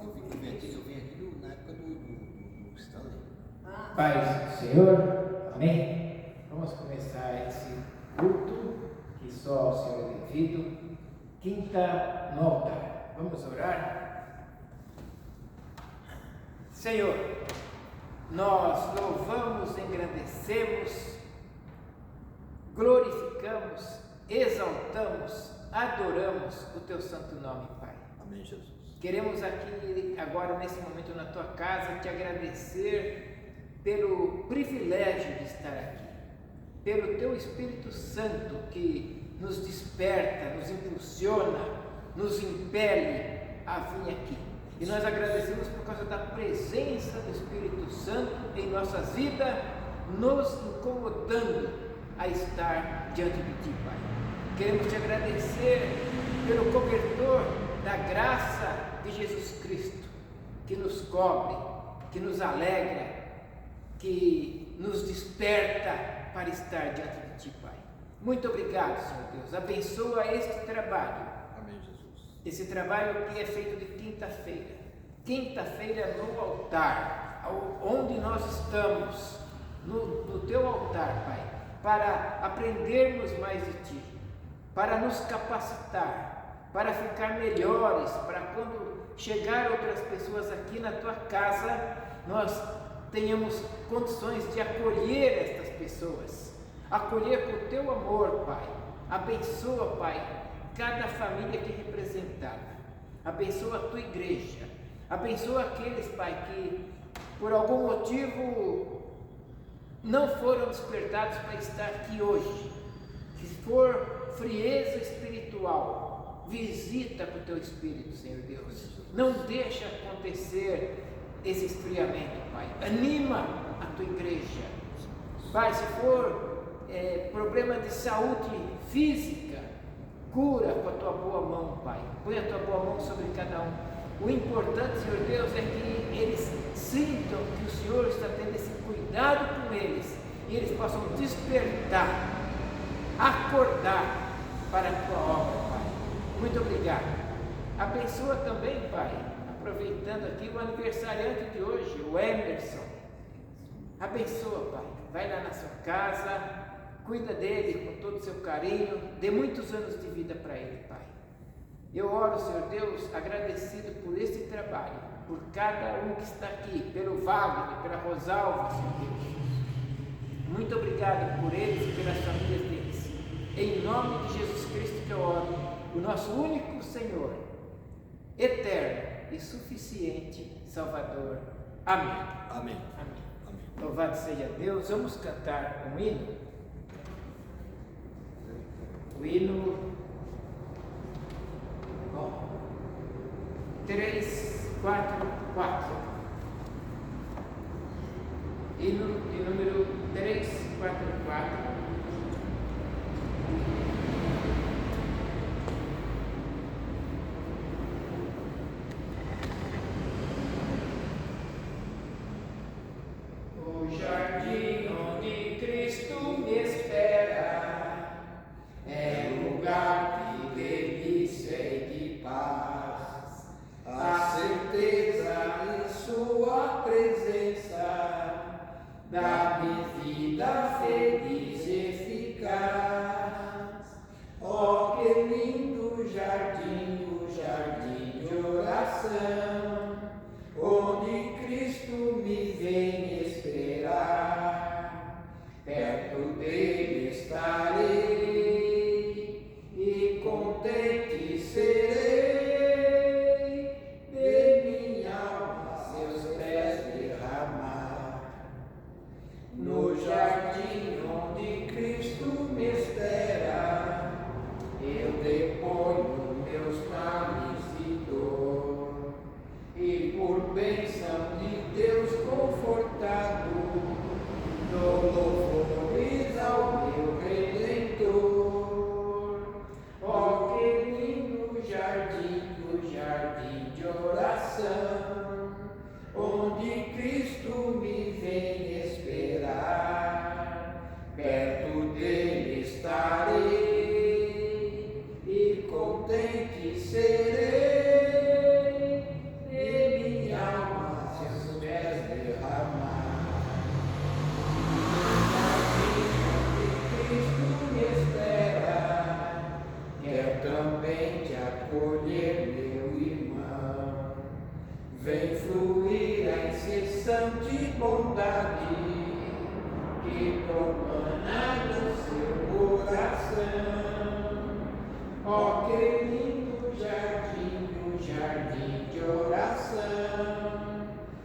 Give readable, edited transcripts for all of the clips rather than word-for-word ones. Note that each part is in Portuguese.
Eu vim aqui na época do Stanley. Paz do Senhor, amém? Vamos começar esse culto que só ao Senhor é devido. Quinta no altar. Vamos orar? Senhor, nós louvamos, engrandecemos, glorificamos, exaltamos, adoramos o Teu santo nome, Pai. Amém, Jesus. Queremos aqui, agora, nesse momento, na Tua casa, te agradecer pelo privilégio de estar aqui, pelo Teu Espírito Santo que nos desperta, nos impulsiona, nos impele a vir aqui. E nós agradecemos por causa da presença do Espírito Santo em nossas vidas, nos incomodando a estar diante de Ti, Pai. Queremos te agradecer pelo cobertor da graça de Jesus Cristo, que nos cobre, que nos alegra, que nos desperta para estar diante de Ti, Pai. Muito obrigado, Senhor Deus. Abençoa este trabalho. Amém, Jesus. Esse trabalho que é feito de quinta-feira. Quinta-feira no altar, onde nós estamos, no Teu altar, Pai, para aprendermos mais de Ti, para nos capacitar, para ficar melhores, para quando chegar outras pessoas aqui na Tua casa, nós tenhamos condições de acolher estas pessoas, acolher com o Teu amor, Pai. Abençoa, Pai, cada família aqui representada, abençoa a Tua igreja, abençoa aqueles, Pai, que por algum motivo não foram despertados para estar aqui hoje. Se for frieza espiritual, visita com o Teu Espírito, Senhor Deus. Não deixa acontecer esse esfriamento, Pai. Anima a Tua igreja. Pai, se for problema de saúde física, cura com a Tua boa mão, Pai. Põe a Tua boa mão sobre cada um. O importante, Senhor Deus, é que eles sintam que o Senhor está tendo esse cuidado com eles e eles possam despertar, acordar para a Tua obra, Pai. Muito obrigado. Abençoa também, Pai, aproveitando aqui o aniversariante de hoje, o Emerson. Abençoa, Pai. Vai lá na sua casa, cuida dele com todo o seu carinho, dê muitos anos de vida para ele, Pai. Eu oro, Senhor Deus, agradecido por esse trabalho, por cada um que está aqui, pelo Wagner, pela Rosalva, Senhor Deus. Muito obrigado por eles e pelas famílias deles. Em nome de Jesus Cristo que eu oro, o nosso único Senhor, eterno e suficiente Salvador. Amém. Amém. Amém. Amém. Louvado seja Deus. Vamos cantar um hino. O hino 344. Hino de número 344. O jardim onde Cristo me espera é lugar de delícia e de paz. A certeza em Sua presença dá-me vida feliz e eficaz. Oh, que lindo jardim, o jardim de oração, onde Cristo me vem esperar. Perto dele estarei e contente serei, de minha alma seus pés derramar. No jardim onde Cristo me espera, eu deponho meus males e dor, e por bênção de Deus confortado, dou louvores ao meu Redentor. Oh, que lindo jardim, o jardim de oração, onde Cristo me vem esperar. Perto dele estarei e contente serei, de quer também te acolher, meu irmão. Vem fluir a incessante bondade que comanda no seu coração. Ó, que lindo jardim, o jardim de oração,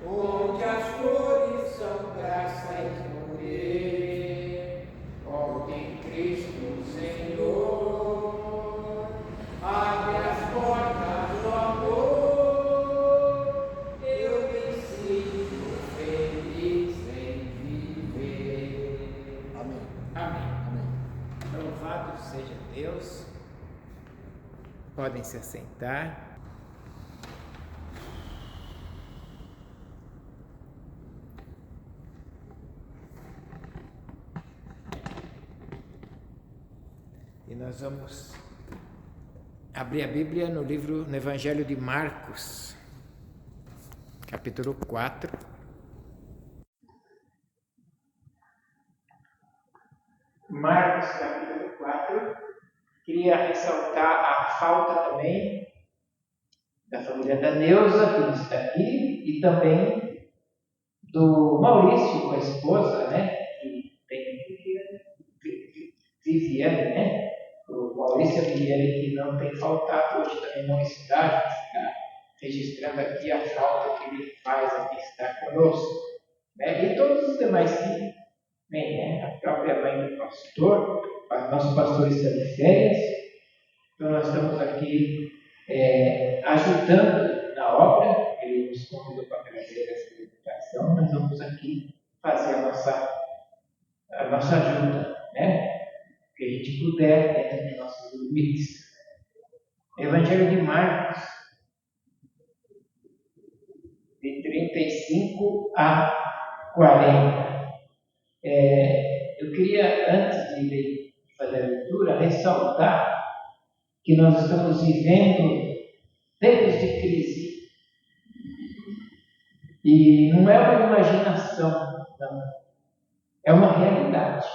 onde as flores são graça e poder. Ó, tem Cristo, Senhor, abre as portas do amor. Eu me sinto feliz em viver. Amém. Amém. Amém. Louvado seja Deus. Podem se assentar. E nós vamos abrir a Bíblia no Evangelho de Marcos, capítulo 4. Marcos, capítulo 4. Queria ressaltar a falta também da família da Neuza, que não está aqui, e também do Maurício, com a esposa, né? Que tem Viviane, né? O Maurício e a Viviane que não tem faltado hoje também na universidade, está registrando aqui a falta que ele faz aqui, está conosco. Né? E todos os demais que vêm, né? A própria mãe do pastor, o nosso pastor está de férias, então nós estamos aqui ajudando na obra. Ele nos convidou para trazer essa dedicação, nós vamos aqui fazer a nossa ajuda, né? Que a gente puder dentro dos nossos limites. Evangelho de Marcos, de 35 a 40. Eu queria, antes de fazer a leitura, ressaltar que nós estamos vivendo tempos de crise. E não é uma imaginação, não. É uma realidade.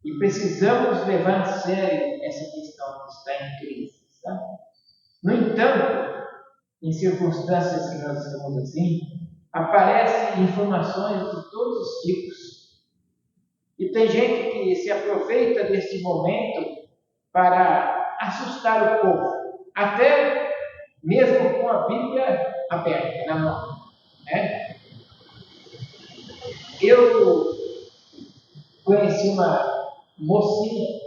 E precisamos levar a sério essa questão que está em crise. Tá? No entanto, em circunstâncias que nós estamos assim, aparecem informações de todos os tipos. E tem gente que se aproveita deste momento para assustar o povo, até mesmo com a Bíblia aberta na mão. Né? Eu conheci uma mocinha,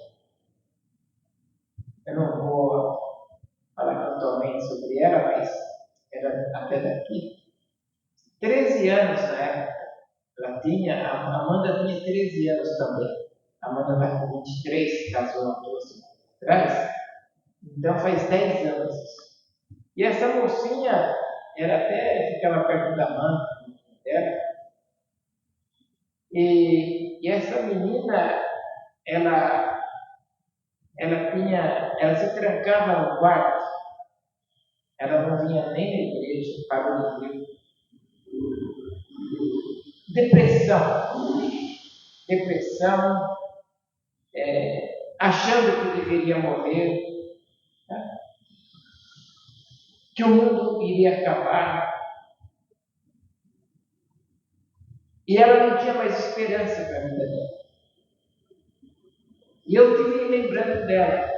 eu não vou falar pontualmente sobre ela, mas era até daqui, 13 anos na época. Ela tinha, a Amanda tinha 13 anos também. A Amanda está com 23, casou há 12 anos atrás. Então faz 10 anos. E essa mocinha, ficava perto da Amanda dela. E essa menina, ela se trancava no quarto. Ela não vinha nem na igreja, parou de vir. Depressão, achando que deveria morrer, tá? Que o mundo iria acabar. E ela não tinha mais esperança para a vida dela. E eu fiquei lembrando dela,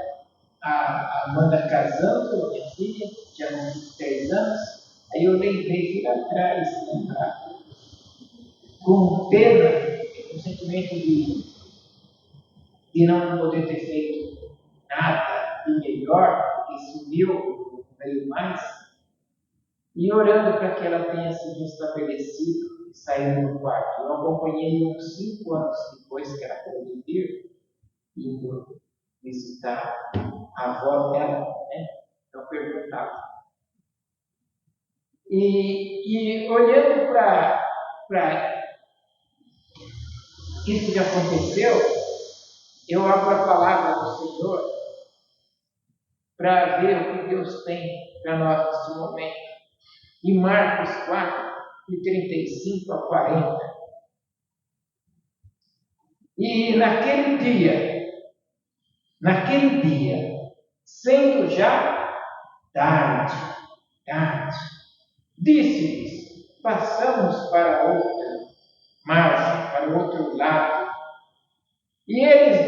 a Amanda casando, minha filha, tinha 23 anos, aí eu lembrei, fui lá atrás, com pena, um sentimento de não poder ter feito nada de melhor, porque sumiu, não veio mais, e orando para que ela tenha se restabelecido e saído do quarto. Eu acompanhei uns 5 anos depois que ela pôde vir, indo visitar a avó dela, né? Então perguntava. E olhando para isso que aconteceu, eu abro a palavra do Senhor para ver o que Deus tem para nós neste momento. Em Marcos 4, de 35 a 40. E naquele dia, naquele dia, sendo já tarde, disse-lhes: passamos para outra margem, para o outro lado. E eles,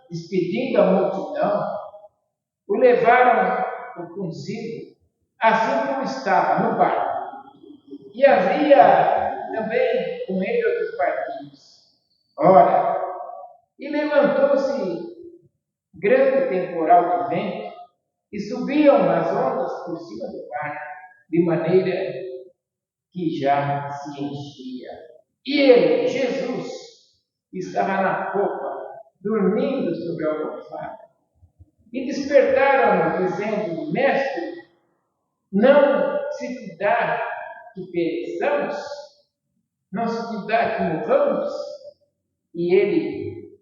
despedindo a multidão, o levaram consigo, assim como estava no barco. E havia também com ele outros barquinhos. Ora, e levantou-se grande temporal de vento, e subiam as ondas por cima do barco, de maneira que já se enchia. E ele, Jesus, estava na popa, dormindo sobre a almofada. E despertaram-no, dizendo: Mestre, não se te dá que pereçamos? Não se te dá que morramos? E ele,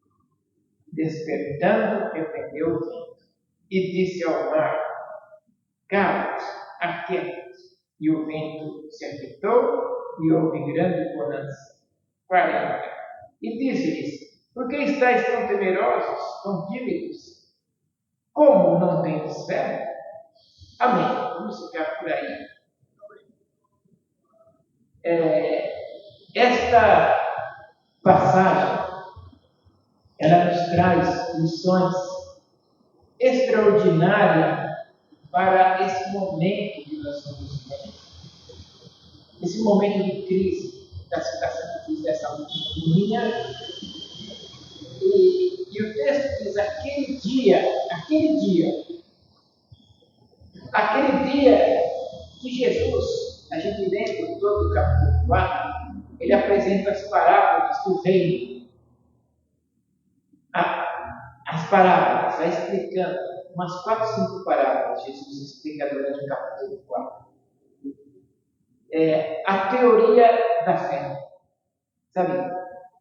despertando, repreendeu o vento e disse ao mar: cala-te, aquieta-te. E o vento se aquietou e houve grande bonança. 40. E disse-lhes: por que estáis tão temerosos, tão tímidos? Como não tendes fé? Amém. Vamos ficar por aí. Esta passagem, ela nos traz lições extraordinárias para esse momento que nós estamos vivendo. Esse momento de crise, da situação de crise dessa última. E o texto diz: aquele dia que Jesus, a gente lembra todo o capítulo 4, ele apresenta as parábolas do reino. As parábolas, vai explicando umas 4, 5 parábolas, Jesus explica durante o capítulo 4. A teoria da fé. Sabe?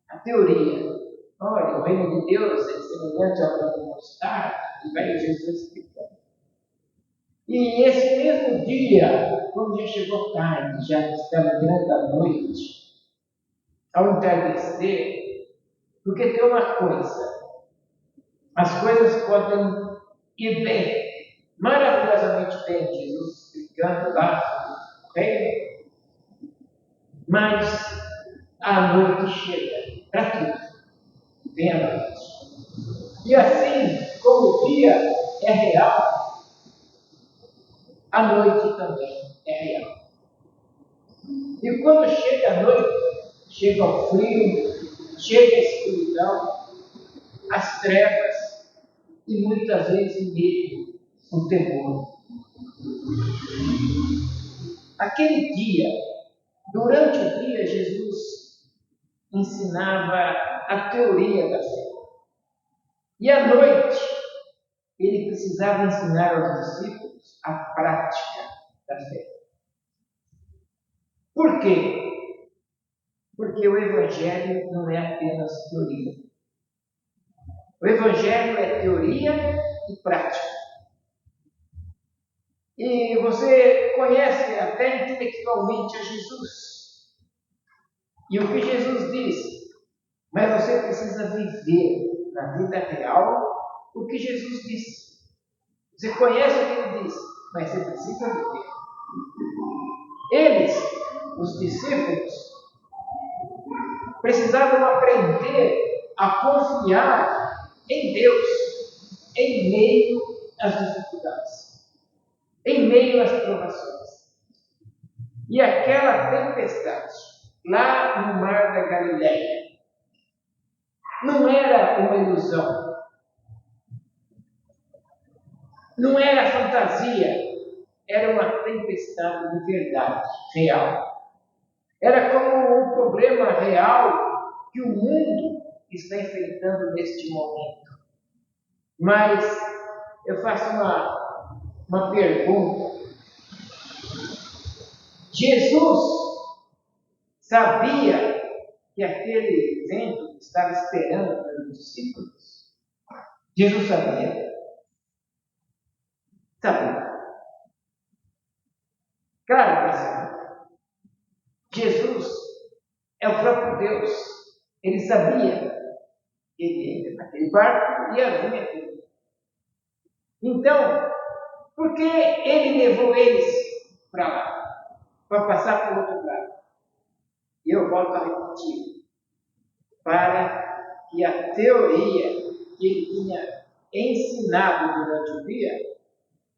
A teoria. Olha, o reino de Deus é semelhante ao grão de mostarda, e vai Jesus explicando. E esse mesmo dia, quando já chegou tarde, já estava entrando a noite, ao entardecer, porque tem uma coisa, as coisas podem ir bem, maravilhosamente bem, Jesus explicando lá sobre o reino, mas a noite chega para tudo, vem a noite. E assim como o dia é real, a noite também é real. E quando chega a noite, chega o frio, chega a escuridão, as trevas e muitas vezes o medo, o temor. Aquele dia, durante o dia, Jesus ensinava a teoria da fé. E à noite, ele precisava ensinar aos discípulos a prática da fé. Por quê? Porque o Evangelho não é apenas teoria. O Evangelho é teoria e prática. E você conhece até intelectualmente a Jesus. E o que Jesus disse, mas você precisa viver na vida real o que Jesus disse. Você conhece o que ele disse, mas você precisa viver. Eles, os discípulos, precisavam aprender a confiar em Deus em meio às dificuldades, em meio às provações. E aquela tempestade lá no mar da Galileia não era uma ilusão, não era fantasia, era uma tempestade de verdade, real. Era como um problema real que o mundo está enfrentando neste momento. Mas eu faço uma pergunta. Jesus sabia que aquele vento estava esperando pelos discípulos? Jesus sabia. Sabia. Claro que sabia. Jesus é o próprio Deus. Ele sabia que ele ia naquele barco e havia teoria. Então, por que ele levou eles para lá? Para passar para o outro lado. E eu volto a repetir. Para que a teoria que ele tinha ensinado durante o dia,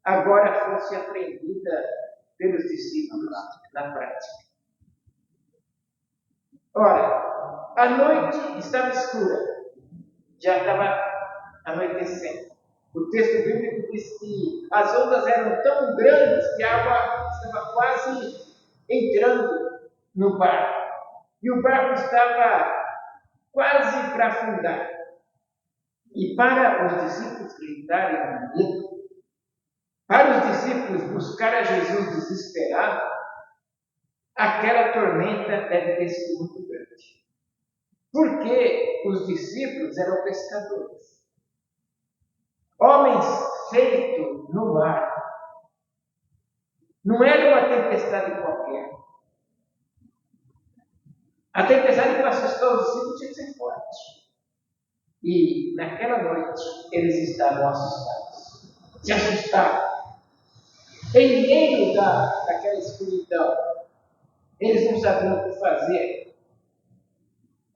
agora fosse aprendida pelos discípulos na prática. Ora, a noite estava escura, já estava anoitecendo. O texto bíblico diz que as ondas eram tão grandes que a água estava quase entrando no barco. E o barco estava quase para afundar. E para os discípulos gritarem medo, para os discípulos buscar a Jesus desesperado, aquela tormenta deve ter sido muito grande. Porque os discípulos eram pescadores. Homens feitos no mar. Não era uma tempestade qualquer. A tempestade que assustou os discípulos tinha que ser forte. E naquela noite eles estavam assustados. Se assustaram. Em meio daquela escuridão, eles não sabiam o que fazer.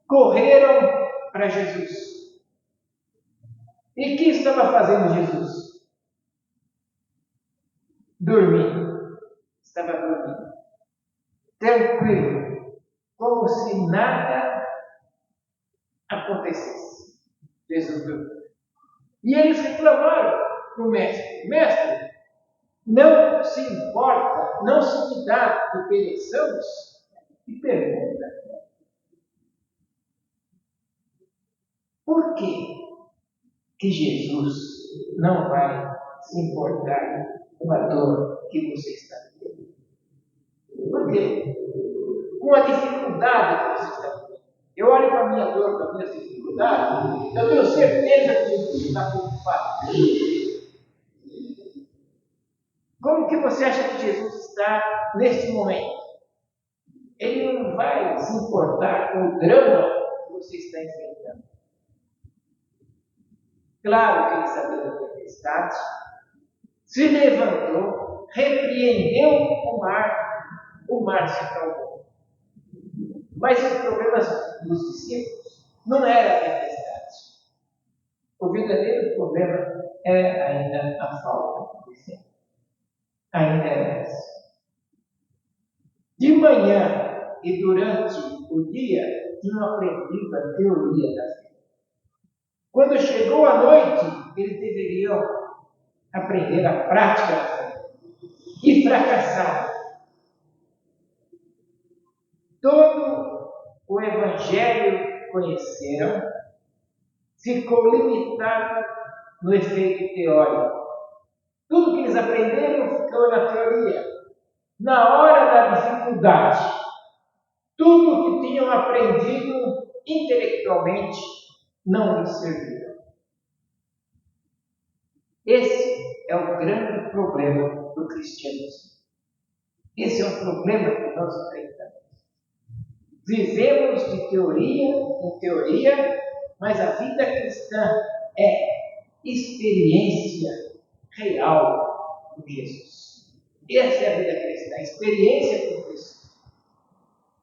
Correram para Jesus. E o que estava fazendo Jesus? Dormindo. Estava dormindo. Tranquilo. Como se nada acontecesse. Jesus dormiu. E eles reclamaram para o mestre. Mestre, não se importa, não se me dá que pereçamos? E pergunta. Por que Jesus não vai se importar com a dor que você está tendo? Por quê? Com a dificuldade que você está tendo. Eu olho para a minha dor, para as minhas dificuldades, eu tenho certeza que Jesus está preocupado. Como que você acha que Jesus está neste momento? Ele não vai se importar com o drama que você está enfrentando. Claro que ele sabia da tempestade, se levantou, repreendeu o mar se acalmou. Mas os problemas dos discípulos não era a tempestade. O verdadeiro problema era ainda a falta de fé. Ainda era essa. De manhã e durante o dia, tinham aprendido a teoria da fé. Quando chegou a noite, eles deveriam aprender a prática da fé. E fracassaram. Todo o Evangelho que conheceram ficou limitado no efeito teórico. Tudo que eles aprenderam ficou na teoria. Na hora da dificuldade, tudo que tinham aprendido intelectualmente não lhes serviu. Esse é o grande problema do cristianismo. Esse é o problema que nós enfrentamos. Vivemos de teoria em teoria, mas a vida cristã é experiência real com Jesus. Essa é a vida cristã, a experiência com Cristo.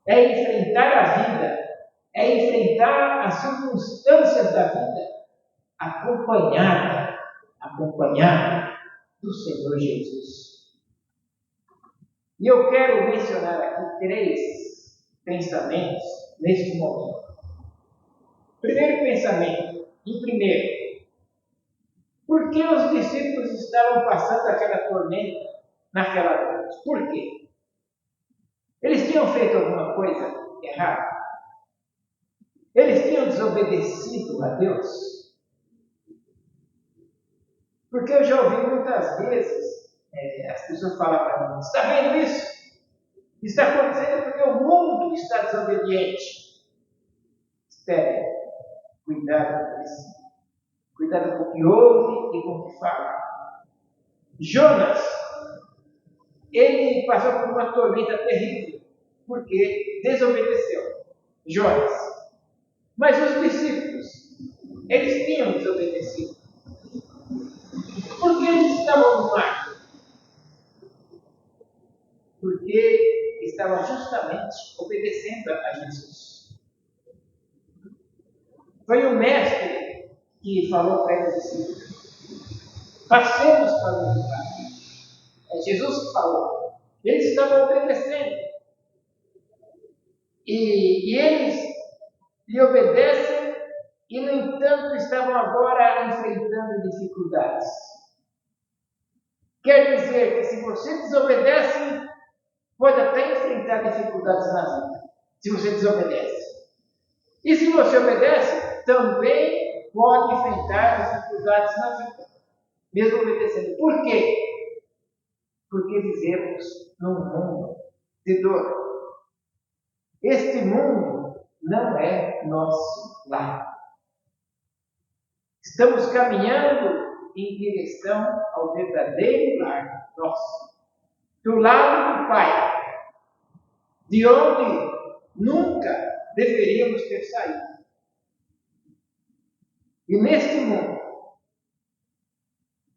É enfrentar a vida, é enfrentar as circunstâncias da vida acompanhada do Senhor Jesus. E eu quero mencionar aqui 3 pensamentos neste momento. Primeiro pensamento, por que os discípulos estavam passando aquela tormenta naquela noite? Por quê? Eles tinham feito alguma coisa errada? Eles tinham desobedecido a Deus? Porque eu já ouvi muitas vezes as pessoas falar para mim: está vendo isso? Está acontecendo porque o mundo está desobediente. Espere, cuidado com isso. Cuidado com o que ouve e com o que fala. Jonas, ele passou por uma tormenta terrível, porque desobedeceu. Jonas. Mas os discípulos, Eles tinham desobedecido. Por que eles estavam no mar? Porque estavam justamente obedecendo a Jesus. Foi o mestre que falou para eles assim: passemos para o outro lado. É Jesus que falou. Eles estavam obedecendo. E eles lhe obedecem e, no entanto, estavam agora enfrentando dificuldades. Quer dizer que se você desobedece, pode até enfrentar dificuldades na vida, se você desobedece. E se você obedece, também pode enfrentar dificuldades na vida, mesmo obedecendo. Por quê? Porque vivemos num mundo de dor. Este mundo não é nosso lar. Estamos caminhando em direção ao verdadeiro lar nosso. Do lado do Pai, de onde nunca deveríamos ter saído. E neste mundo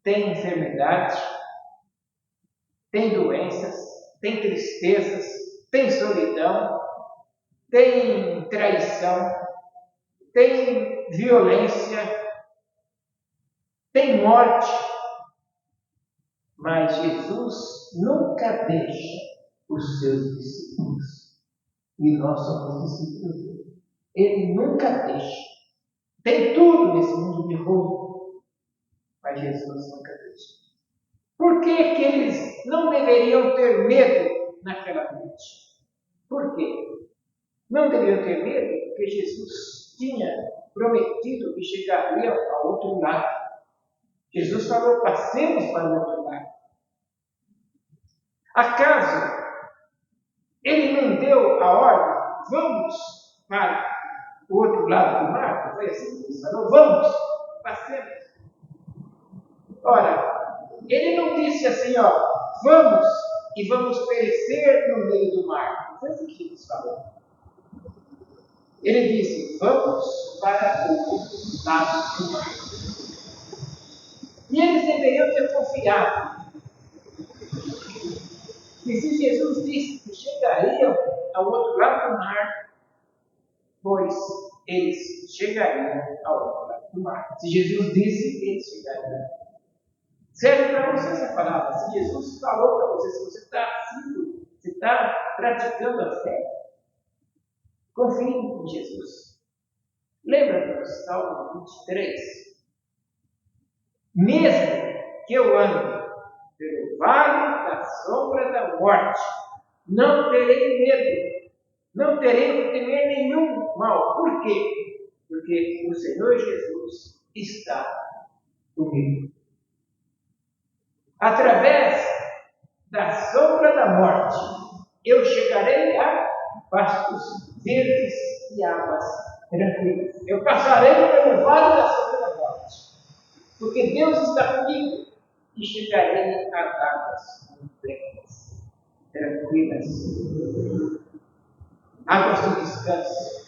tem enfermidades, tem doenças, tem tristezas, tem solidão, tem traição, tem violência, tem morte. Mas Jesus nunca deixa os seus discípulos. E nós somos discípulos dele. Ele nunca deixa. Tem tudo nesse mundo de ruim, mas Jesus nunca deixa. Por que que eles não deveriam ter medo naquela noite? Por quê? Não deveriam ter medo porque Jesus tinha prometido que chegaria ao outro lado. Jesus falou: passemos para o outro lado. Acaso ele não deu a ordem: vamos para o outro lado do mar? Não foi assim que ele falou? Vamos, passemos. Ora, ele não disse assim: vamos e vamos perecer no meio do mar. Não foi assim que Jesus falou. Ele disse: vamos para o outro lado do mar. E eles deveriam ter confiado. E se Jesus disse que chegariam ao outro lado do mar, pois eles chegariam ao outro lado do mar. Se Jesus disse que eles chegariam. Serve para você essa palavra. Se Jesus falou para você, se você está praticando a fé, confie em Jesus. Lembra do Salmo 23? Mesmo que eu ande pelo vale da sombra da morte, não terei medo, não terei que temer nenhum mal. Por quê? Porque o Senhor Jesus está comigo. Através da sombra da morte, eu chegarei a pastos verdes e águas tranquilas. Eu passarei pelo vale da sombra da morte, porque Deus está comigo, e chegarei às águas tranquilas, águas do descanso.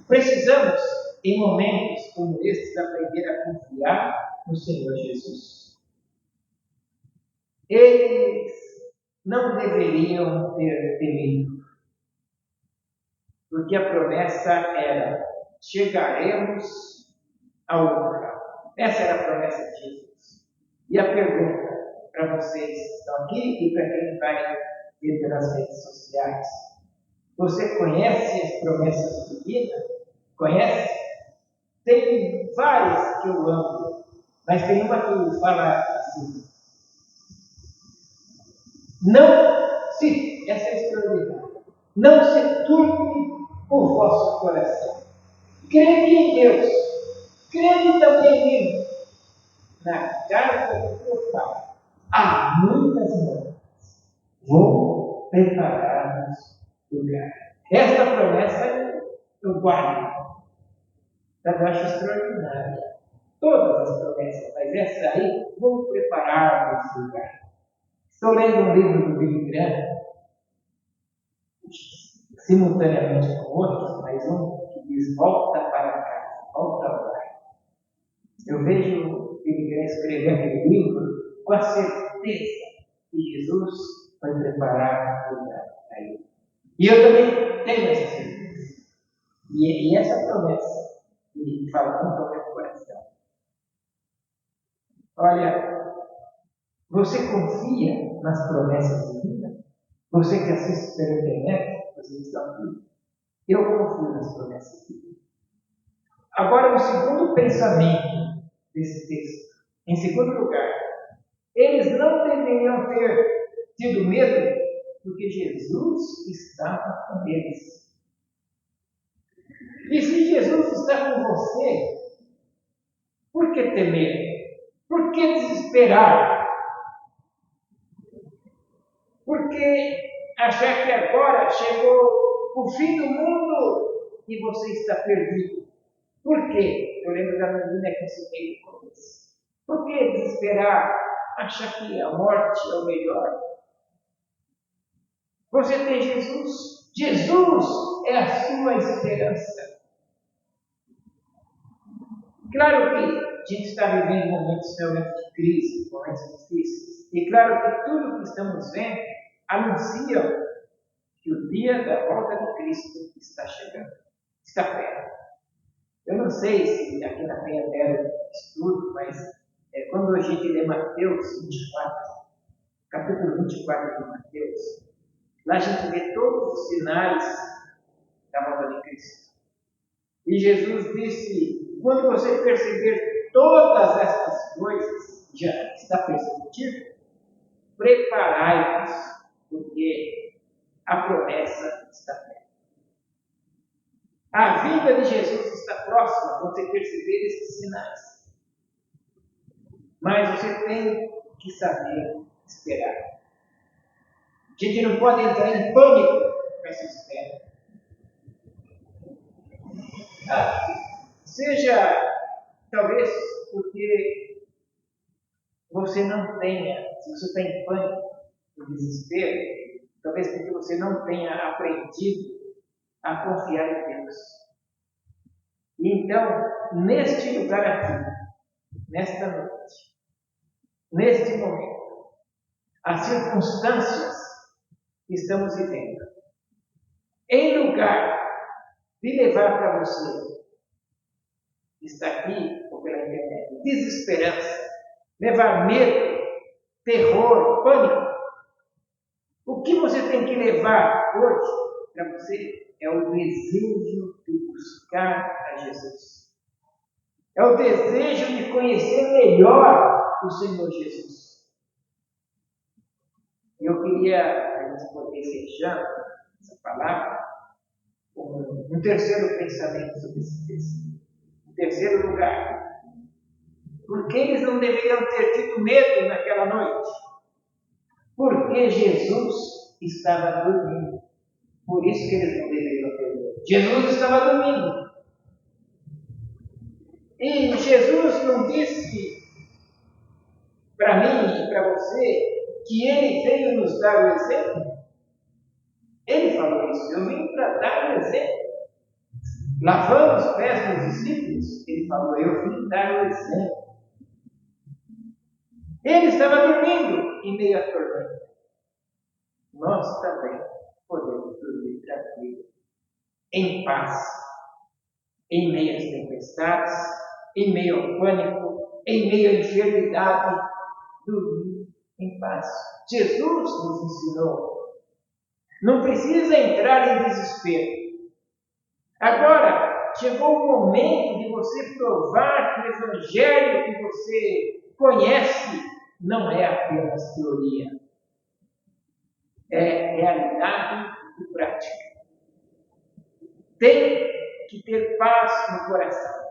Precisamos, em momentos como estes, aprender a confiar no Senhor Jesus. Eles não deveriam ter temido, porque a promessa era: chegaremos ao outro lado. Essa era a promessa de Jesus. E a pergunta para vocês que estão aqui e para quem vai ver pelas redes sociais: você conhece as promessas divinas? Conhece? Tem várias que eu amo, mas tem uma que fala assim: essa é extraordinária. Não se turbe o vosso coração. Crede em Deus. Crede também em mim. Na casa do teu Pai há muitas moradas. Vou preparar-nos lugar. Esta promessa eu guardo. Eu acho extraordinária. Todas as promessas, mas essa aí, vou preparar-nos lugar. Estou lendo um livro do Billy Graham, simultaneamente com outros, mas um que diz: volta para casa, ao trabalho. Eu vejo ele querer escrever aquele livro com a certeza que Jesus vai preparar o lugar para ele. E eu também tenho essa certeza. E essa promessa que fala muito ao meu coração. Olha, você confia nas promessas divinas? Você que assiste pela internet, vocês estão aqui. Eu confio nas promessas divinas. Agora, o segundo pensamento desse texto. Em segundo lugar, eles não deveriam ter tido medo, porque Jesus estava com eles. E se Jesus está com você, por que temer? Por que desesperar? Por que achar que agora chegou o fim do mundo e você está perdido? Por quê? Eu lembro da menina que ensinei no começo. Por que desesperar? Achar que a morte é o melhor? Você tem Jesus. Jesus é a sua esperança. Claro que a gente está vivendo momentos realmente de crise, momentos difíceis. E claro que tudo que estamos vendo anuncia que o dia da volta de Cristo está chegando. Está perto. Eu não sei se aqui na Penha deram estudo, mas quando a gente lê Mateus 24, capítulo 24 de Mateus, lá a gente vê todos os sinais da volta de Cristo. E Jesus disse, quando você perceber todas estas coisas, já está perceptível, preparai-vos, porque a promessa está perto. A vida de Jesus está próxima quando você perceber esses sinais. Mas você tem que saber esperar. A gente não pode entrar em pânico com essa espera. Seja, talvez, porque você não tenha, se você está em pânico, em desespero, talvez porque você não tenha aprendido a confiar em Deus. E então, neste lugar aqui, nesta noite, neste momento, as circunstâncias que estamos vivendo, em lugar de levar para você, que está aqui ou pela internet, desesperança, levar medo, terror, pânico, o que você tem que levar hoje para você é o desejo de buscar a Jesus. É o desejo de conhecer melhor o Senhor Jesus. Eu queria, a gente poder fechar essa palavra, com um terceiro pensamento sobre esse texto. Em terceiro lugar, por que eles não deveriam ter tido medo naquela noite? Porque Jesus estava dormindo. Por isso que eles não deveriam ter medo. Jesus estava dormindo. E Jesus não disse para mim e para você que Ele veio nos dar o exemplo? Ele falou isso. Eu vim para dar o exemplo. Lavando os pés dos discípulos, Ele falou, eu vim dar o exemplo. Ele estava dormindo em meio à tormenta. Nós também podemos dormir tranquilo, em paz, em meio às tempestades, em meio ao pânico, em meio à enfermidade, dormir em paz. Jesus nos ensinou. Não precisa entrar em desespero. Agora, chegou o momento de você provar que o Evangelho que você conhece não é apenas teoria. É realidade e prática. Tem que ter paz no coração.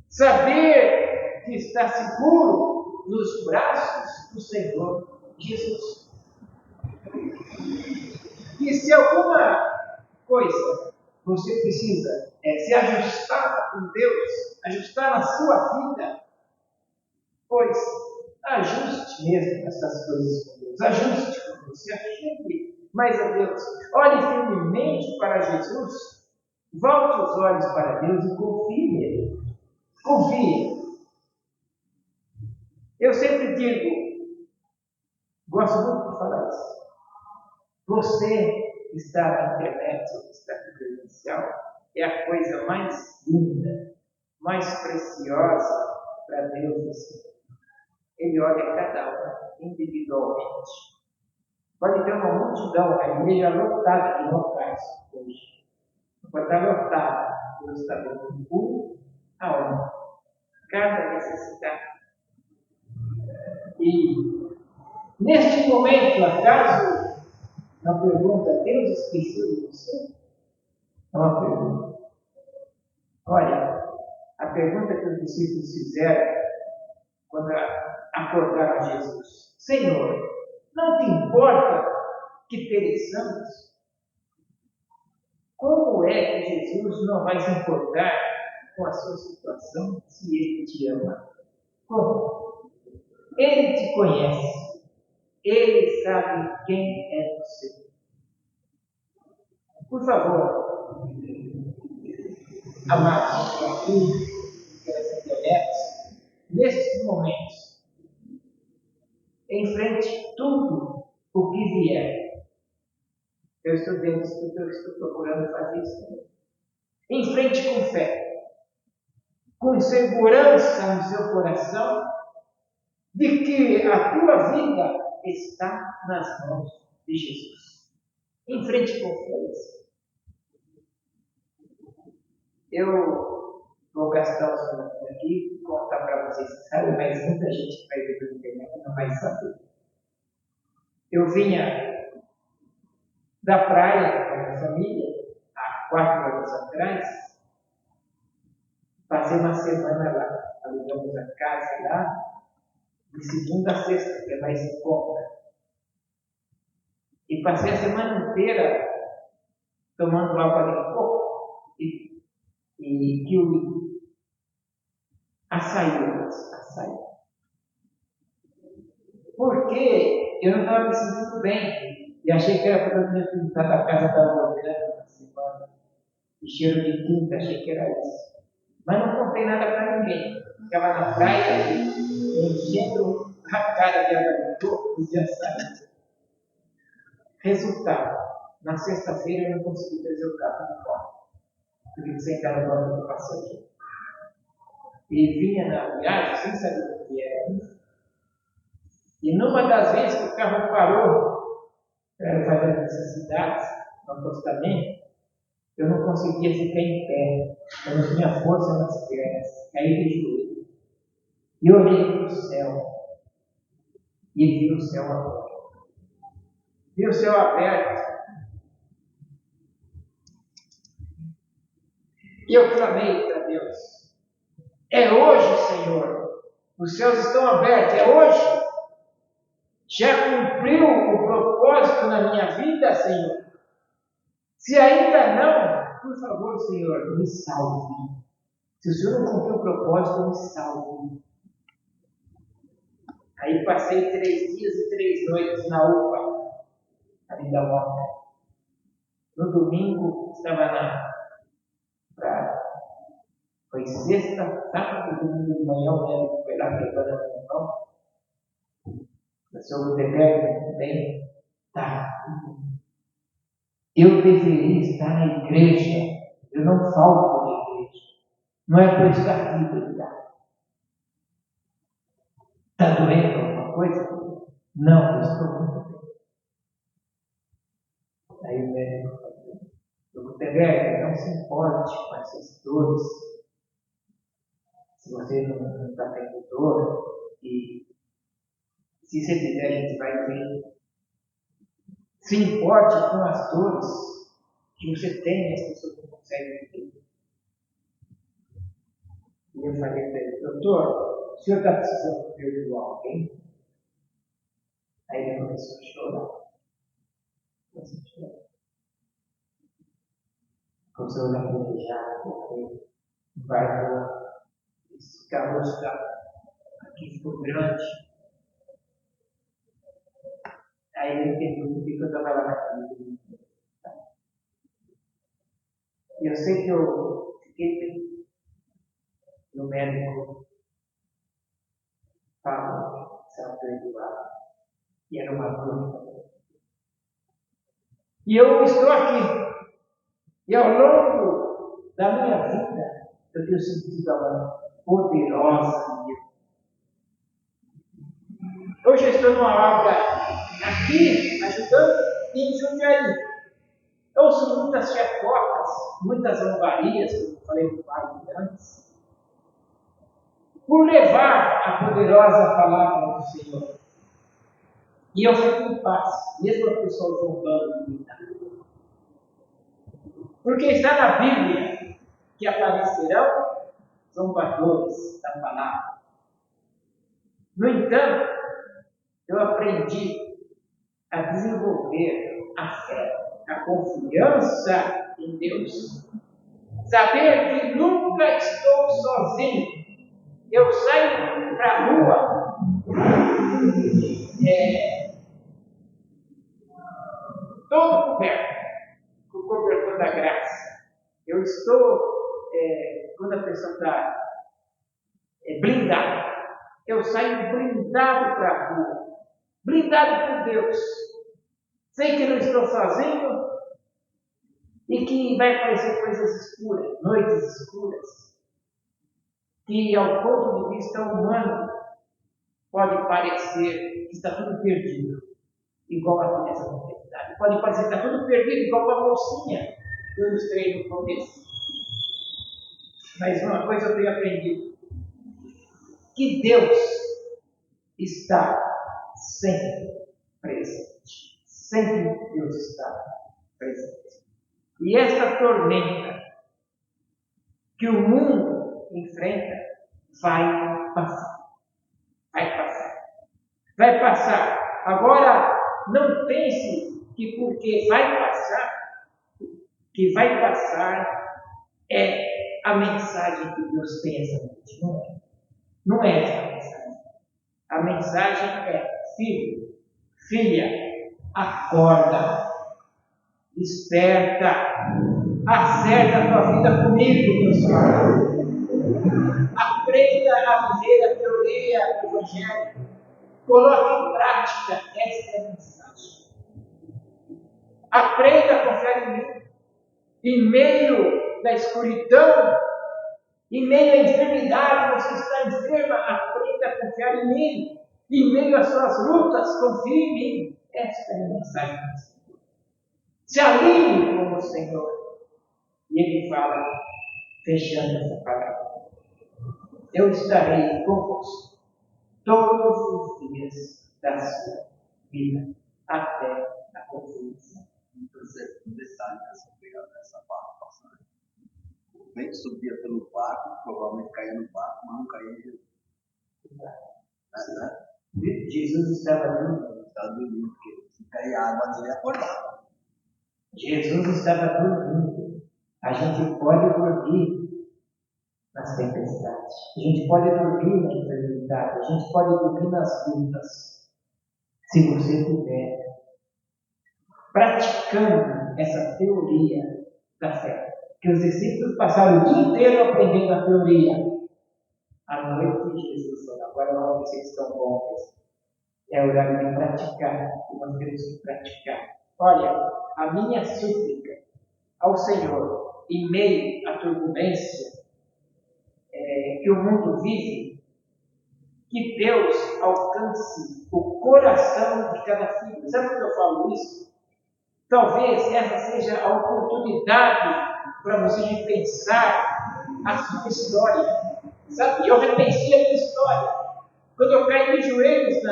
Saber que está seguro nos braços do Senhor Jesus. E se alguma coisa você precisa se ajustar com Deus, ajustar na sua vida, pois ajuste mesmo essas coisas com Deus. Ajuste com você, ajuste mais a Deus. Olhe firmemente para Jesus, volte os olhos para Deus e confie nele. Confie. Eu sempre digo, gosto muito de falar isso. Você que está na internet ou que está no presencial é a coisa mais linda, mais preciosa para Deus nesse mundo. Ele olha cada um individualmente. Pode ter uma multidão, a igreja lotada de locais hoje. Pode estar lotada. Deus está dando um a um. Cada necessidade. E neste momento, acaso, uma pergunta, Deus esqueceu de você? É uma pergunta. Olha, a pergunta que os discípulos fizeram quando acordaram Jesus: Senhor, não te importa que pereçamos? Como é que Jesus não vai se importar com a sua situação se Ele te ama? Como? Ele te conhece. Ele sabe quem é você. Por favor, amados, aqui, pelas internet, nesses momentos, enfrente tudo o que vier. Eu estou dentro disso que eu estou procurando fazer isso. Enfrente com fé, com segurança no seu coração, de que a tua vida está nas mãos de Jesus. Enfrente com fé. Eu vou gastar os minutos aqui e contar para vocês, sabe, mas muita gente que vai ver pela internet não vai saber. Eu vinha da praia com a minha família, há 4 anos atrás, passei uma semana lá, alugamos a casa lá, de segunda a sexta, que é mais em conta. E passei a semana inteira tomando água de coco e kiwi. Açaí. Porque eu não estava me sentindo bem. E achei que era para eu ter pintado a casa da orgânica na semana. E cheiro de tinta, achei que era isso. Mas não contei nada para ninguém. Ficava na praia, enchendo a cara de água de coco e de açaí. Resultado, na sexta-feira eu não consegui trazer o carro de volta. Tive que sentar no banco do passageiro. E vinha na viagem sem saber o que era isso. E numa das vezes que o carro parou para fazer necessidades no acostamento, eu não conseguia ficar em pé. Eu não tinha força nas pernas. Caí de joelho. E olhei para o céu. E vi o céu aberto. Vi o céu aberto. E eu clamei para Deus: é hoje, Senhor. Os céus estão abertos. É hoje. Já cumpriu o propósito na minha vida, Senhor? Se ainda não, por favor, Senhor, me salve. Se o Senhor não cumpriu o propósito, me salve. Aí passei 3 dias e 3 noites na UPA, ali da Moca. No domingo, estava foi sexta, sábado, domingo de manhã, o médico foi lá pegando a minha mão. O senhor Gutenberg também tá. Eu deveria estar na igreja. Eu não falto na igreja. Não é por estar aqui, cuidado. Está doendo alguma coisa? Não, eu estou muito bem. Aí o médico falou: o Gutenberg, não se importe com essas dores. Se você não está tendo dor, e se você tiver, a gente vai ver. Se importe com as dores que você tem, as pessoas não conseguem ver. E eu falei para ele: doutor, o senhor está precisando perdoar alguém? Aí ele começou a chorar. Começou a lacrimejar, porque embargou. Esse caroço aqui ficou grande. Aí ele entendeu por que eu estava lá naquele. E eu sei que eu fiquei bem. E o médico falou que estava perdoado. E era uma dor. E eu estou aqui. E ao longo da minha vida, eu tenho sentido a mão poderosa de Deus. Hoje eu estou numa obra aqui, ajudando em Jundiaí. Eu ouço muitas chefocas, muitas zombarias, como eu falei no pai antes, por levar a poderosa palavra do Senhor. E eu fico em paz, mesmo a pessoa zombando de mim. Porque está na Bíblia que aparecerão zombadores da palavra. No entanto, eu aprendi a desenvolver a fé, a confiança em Deus. Saber que nunca estou sozinho. Eu saio para a rua todo coberto, com o cobertor da graça. Eu estou, quando a pessoa está blindada, eu saio blindado para a rua, blindado por Deus. Sei que não estou sozinho e que vai aparecer coisas escuras, noites escuras, que ao ponto de vista humano pode parecer que está tudo perdido, igual aqui nessa tempestade. Pode parecer que está tudo perdido, igual a mocinha que eu ilustrei no começo. Mas uma coisa eu tenho aprendido, que Deus está sempre presente. Sempre Deus está presente. E essa tormenta que o mundo enfrenta vai passar. Vai passar. Vai passar. Agora, não pense que porque vai passar, que vai passar é a mensagem que Deus tem essa noite. Não é. Não é essa a mensagem. A mensagem é: filho, filha, acorda, desperta, acerta a tua vida comigo, meu Senhor. Aprenda a viver a teoria do Evangelho. Coloque em prática essa mensagem. Aprenda a confiar em mim. Em meio da escuridão, em meio à enfermidade, você está enferma, aprenda a confiar em mim. Em meio às suas lutas, confie em mim. Esta é a mensagem do Senhor. Se alinhe com o Senhor. E Ele fala, fechando essa palavra: eu estarei convosco todos os dias da sua vida, até a consumação. Um detalhe nessa passagem. O vento subia pelo barco, provavelmente caía no barco, mas não caía em Jesus. Jesus estava dormindo. Estava dormindo, porque se cair água nele, acordava. Jesus estava dormindo. A gente pode dormir nas tempestades. A gente pode dormir na enfermidade. A gente pode dormir nas lutas. Se você estiver praticando essa teoria da fé. Que os discípulos passaram o dia inteiro aprendendo a teoria. À noite, Jesus falou: agora não, vocês estão bons. É horário de praticar. E nós temos que praticar. Olha, a minha súplica ao Senhor, em meio à turbulência que o mundo vive, que Deus alcance o coração de cada filho. Sabe por que eu falo isso? Talvez essa seja a oportunidade para você repensar a sua história. Sabe? Eu repensei a minha história. Quando eu caí de joelhos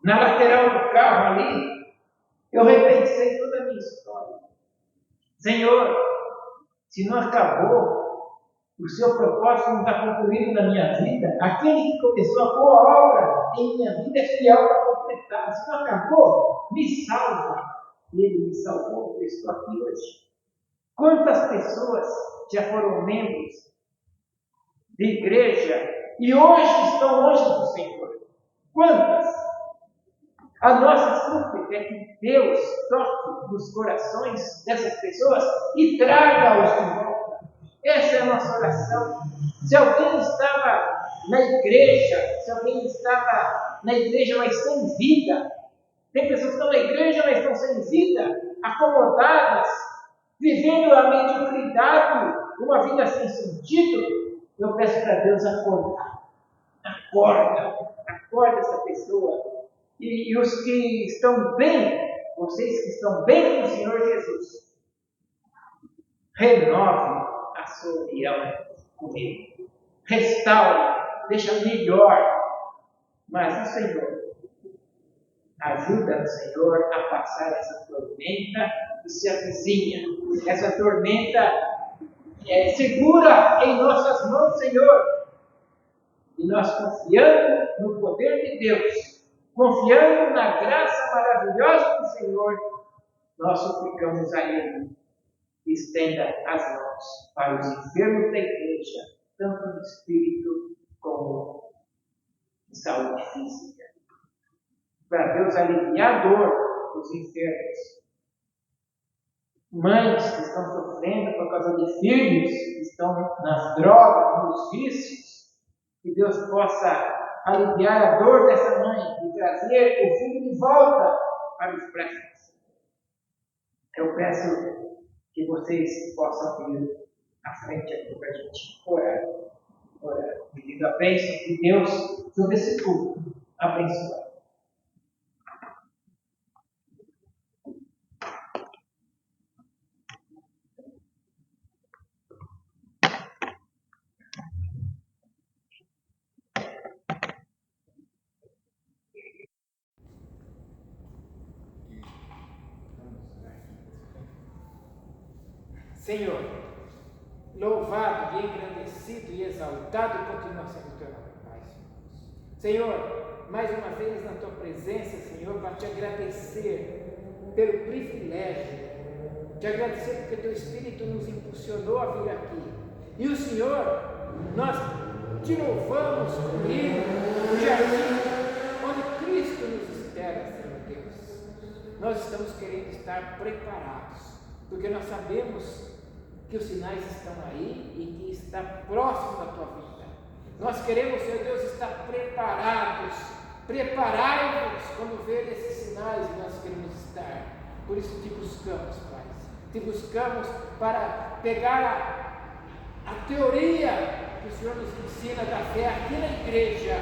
na lateral do carro ali, eu repensei toda a minha história. Senhor, se não acabou, o seu propósito não está concluído na minha vida, aquele que começou a boa obra em minha vida é fiel para completar. Se não acabou, me salva. E Ele me salvou, eu estou aqui hoje. Quantas pessoas já foram membros de igreja e hoje estão longe do Senhor? Quantas? A nossa súplica é que Deus toque nos corações dessas pessoas e traga-os de volta. Essa é a nossa oração. Se alguém estava na igreja, mas sem vida, tem pessoas que estão na igreja, mas estão sem vida, acomodadas, vivendo a mediocridade, uma vida sem sentido, eu peço para Deus acordar. Acorda essa pessoa. E os que estão bem, vocês que estão bem com o Senhor Jesus, renove a sua união com Ele. Restaure, deixa melhor. Mas o Senhor, ajuda o Senhor a passar essa tormenta que se avizinha. Essa tormenta segura em nossas mãos, Senhor. E nós, confiando no poder de Deus, confiando na graça maravilhosa do Senhor, nós suplicamos a Ele que estenda as mãos para os enfermos da igreja, tanto no espírito como em saúde física. Para Deus aliviar a dor dos enfermos. Mães que estão sofrendo por causa de filhos que estão nas drogas, nos vícios, que Deus possa aliviar a dor dessa mãe e trazer o filho de volta para os braços. Eu peço que vocês possam vir à frente aqui para a gente orar, pedindo a bênção de Deus sobre esse culto abençoado. Senhor, louvado e engrandecido e exaltado continua sendo o teu nome, Pai. Senhor, mais uma vez na tua presença, Senhor, para te agradecer pelo privilégio, te agradecer porque teu Espírito nos impulsionou a vir aqui. E o Senhor, nós te louvamos com ele, no jardim onde Cristo nos espera, Senhor Deus. Nós estamos querendo estar preparados, porque nós sabemos que os sinais estão aí e que está próximo da tua vida. Nós queremos, Senhor Deus, estar preparados. Preparai-vos quando ver esses sinais e nós queremos estar. Por isso te buscamos, Pai. Te buscamos para pegar a teoria que o Senhor nos ensina da fé aqui na igreja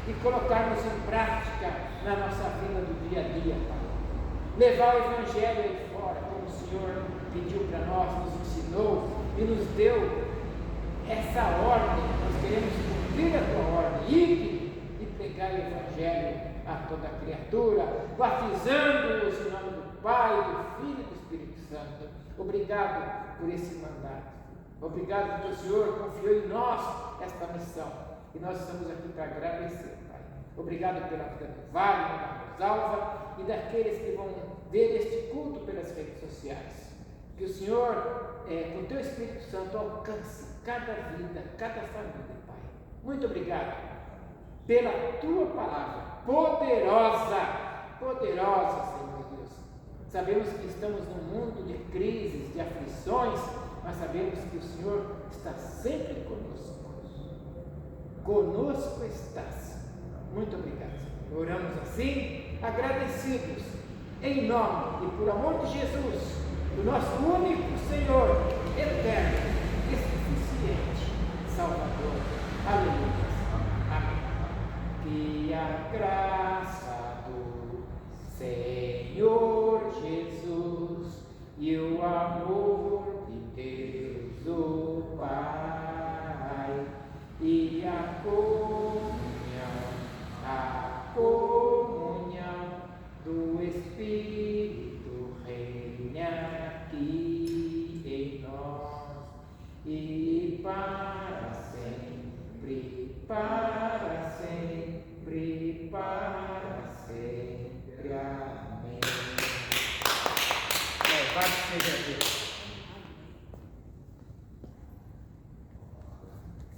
e colocarmos em prática na nossa vida do dia a dia, Pai. Levar o Evangelho aí fora, como o Senhor pediu para nós, nos ensinou e nos deu essa ordem. Nós queremos cumprir a tua ordem, ir e pregar o Evangelho a toda criatura, batizando-os em nome do Pai, do Filho e do Espírito Santo. Obrigado por esse mandato. Obrigado porque o Senhor confiou em nós esta missão e nós estamos aqui para agradecer, Pai. Obrigado pela vida do Wagner, da Rosalva e daqueles que vão ver este culto pelas redes sociais. Que o Senhor, com o teu Espírito Santo, alcance cada vida, cada família, Pai. Muito obrigado pela tua palavra, poderosa, Senhor Deus. Sabemos que estamos num mundo de crises, de aflições, mas sabemos que o Senhor está sempre conosco. Conosco estás. Muito obrigado, Senhor. Oramos assim, agradecidos, em nome e por amor de Jesus, o nosso único Senhor, eterno e suficiente Salvador. Aleluia. Amém. Que a graça do Senhor Jesus e o amor de Deus, o Pai, e a comunhão do Espírito reine aqui em nós e para sempre, Amém. Louvado seja Deus.